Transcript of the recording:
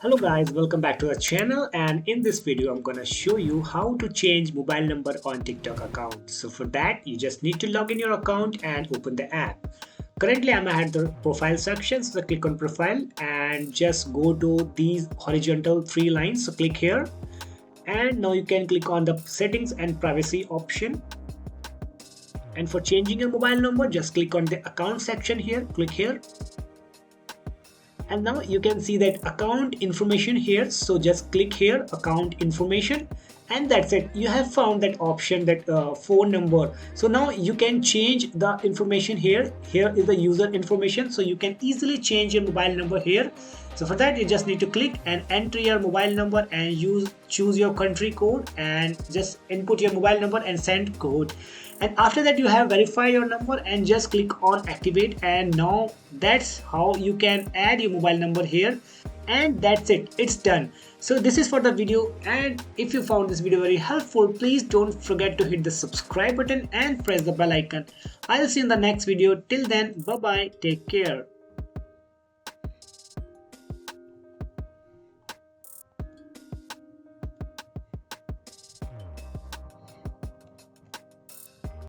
Hello guys, welcome back to the channel, and in this video I'm gonna show you how to change mobile number on TikTok account. So for that you just need to log in your account and open the app. Currently I'm at the profile section, so click on profile and just go to these horizontal three lines. So click here and now you can click on the settings and privacy option. And for changing your mobile number, just click on the account section here, click here. And now you can see that account information here, so just click here, account information, and that's it. You have found that option, that phone number. So now you can change the information here. Here is the user information, so you can easily change your mobile number here. So for that you just need to click and enter your mobile number and choose your country code and just input your mobile number and send code. And after that you have verify your number and just click on activate, and now that's how you can add your mobile number here. And that's it, it's done. So this is for the video, and if you found this video very helpful, please don't forget to hit the subscribe button and press the bell icon. I'll see you in the next video. Till then, bye bye, take care.